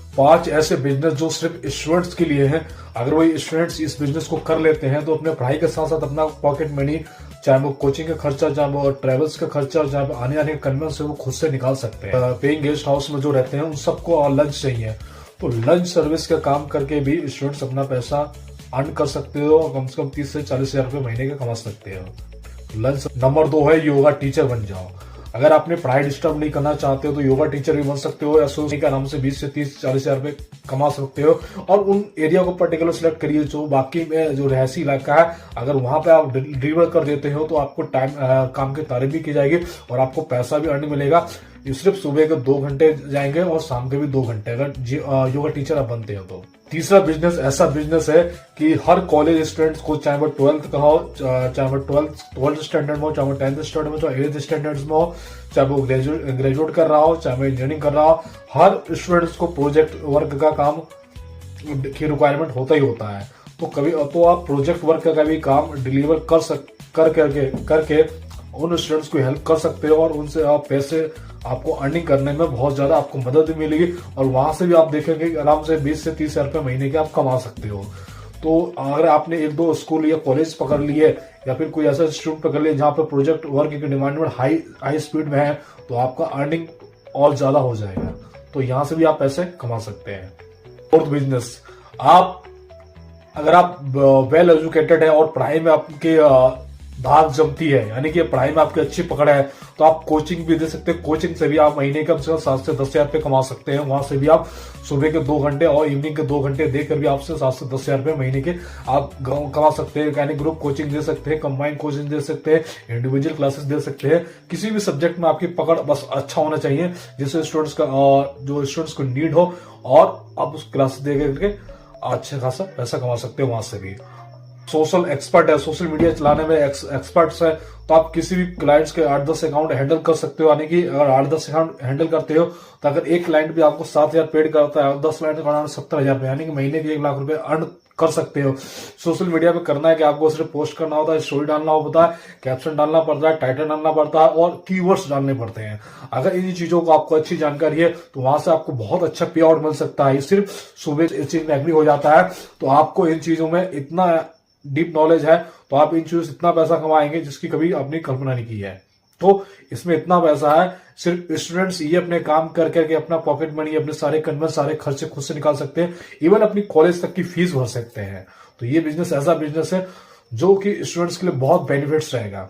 5 ऐसे बिजनेस जो सिर्फ स्टूडेंट्स के लिए हैं। अगर वही स्टूडेंट्स इस बिजनेस को कर लेते हैं तो अपने पढ़ाई के साथ साथ अपना पॉकेट मनी, चाहे वो कोचिंग का खर्चा, चाहे वो ट्रेवल्स का खर्चा, चाहे वो आने आने का कन्वेंस है, वो खुद से निकाल सकते हैं। पेइंग गेस्ट हाउस में जो रहते हैं उन सबको लंच चाहिए, तो लंच सर्विस का काम करके भी स्टूडेंट्स अपना पैसा अर्न कर सकते हो और कम से कम 30 से 40 हजार रुपये महीने के कमा सकते हो। लंच। नंबर 2 है योगा टीचर बन जाओ। अगर आपने पढ़ाई डिस्टर्ब नहीं करना चाहते हो तो योगा टीचर भी बन सकते हो, एसोसिएशन के नाम से 20 से 30-40 हजार रुपये कमा सकते हो। और उन एरिया को पर्टिकुलर सिलेक्ट करिए जो बाकी में जो रहसी इलाका है, अगर वहां पे आप डिलीवर कर देते हो तो आपको टाइम काम की तारीफ भी की जाएगी और आपको पैसा भी अर्न मिलेगा। सिर्फ सुबह के 2 घंटे जाएंगे और शाम के भी 2 घंटे, अगर योगा टीचर आप बनते हो तो। तीसरा बिजनेस ऐसा बिजनेस है कि हर कॉलेज स्टूडेंट्स को, चाहे वो 12th का हो, चाहे वो 12th स्टैंडर्ड में हो, चाहे वो 10th स्टैंडर्ड में, चाहे 8th स्टैंडर्ड्स में हो, चाहे वो ग्रेजुएट कर रहा हो, चाहे वो इंजीनियरिंग कर रहा हो, हर स्टूडेंट्स को प्रोजेक्ट वर्क का काम की रिक्वायरमेंट होता ही होता है। तो आप प्रोजेक्ट वर्क का भी काम डिलीवर करके उन स्टूडेंट्स को हेल्प कर सकते हो और उनसे आप पैसे, आपको अर्निंग करने में बहुत ज्यादा आपको मदद मिलेगी और वहां से भी आप देखेंगे आराम से 20 से 30 हजार रुपये महीने के आप कमा सकते हो। तो अगर आपने 1-2 स्कूल या कॉलेज पकड़ लिए या फिर कोई ऐसा इंस्टीट्यूट पकड़ लिया जहां पर प्रोजेक्ट वर्क की डिमांड हाई स्पीड में है तो आपका अर्निंग और ज्यादा हो जाएगा। तो यहां से भी आप पैसे कमा सकते हैं। फोर्थ बिजनेस, अगर आप वेल एजुकेटेड है और पढ़ाई में आपके धाक जमती है, यानी कि पढ़ाई में आपकी अच्छी पकड़ है, तो आप कोचिंग भी दे सकते हैं। कोचिंग से भी आप महीने कम से कम 7 से 10 हजार रुपये कमा सकते हैं। वहां से भी आप सुबह के 2 घंटे और इवनिंग के 2 घंटे देकर भी आपसे 7 से 10 हजार रुपये महीने के आप कमा सकते हैं। यानी ग्रुप कोचिंग दे सकते हैं, कंबाइंड कोचिंग दे सकते हैं, इंडिविजुअल क्लासेस दे सकते हैं। किसी भी सब्जेक्ट में आपकी पकड़ बस अच्छा होना चाहिए जिससे जो स्टूडेंट्स को नीड हो और आप उस क्लासेस दे करके अच्छा खासा पैसा कमा सकते हैं वहां से भी। सोशल एक्सपर्ट है, सोशल मीडिया चलाने में एक्सपर्ट्स है, तो आप किसी भी क्लाइंट्स के 8-10 अकाउंट हैंडल कर सकते हो। यानी कि अगर 8-10 अकाउंट हैंडल करते हो तो अगर एक क्लाइंट भी आपको 7 हजार पेड करता है और 10 क्लाइंट का 70 हजार, यानी कि महीने के 1 लाख रुपए अर्न कर सकते हो। सोशल मीडिया पे करना है कि आपको सिर्फ पोस्ट करना होता है, स्टोरी डालना होता है, कैप्शन डालना पड़ता है, टाइटल डालना पड़ता है और कीवर्ड्स डालने पड़ते हैं। अगर इन चीजों को आपको अच्छी जानकारी है तो वहां से आपको बहुत अच्छा पे आउट मिल सकता है। सिर्फ सुबह इस चीज में एग्री हो जाता है तो आपको इन चीजों में इतना डीप नॉलेज है तो आप इन चीजों से इतना पैसा कमाएंगे जिसकी कभी आपने कल्पना नहीं की है। तो इसमें इतना पैसा है, सिर्फ स्टूडेंट्स ये अपने काम कर करके अपना पॉकेट मनी, अपने सारे कन्वेंस, सारे खर्चे खुद से निकाल सकते हैं। इवन अपनी कॉलेज तक की फीस भर सकते हैं। तो ये बिजनेस ऐसा बिजनेस है जो कि स्टूडेंट्स के लिए बहुत बेनिफिट्स रहेगा।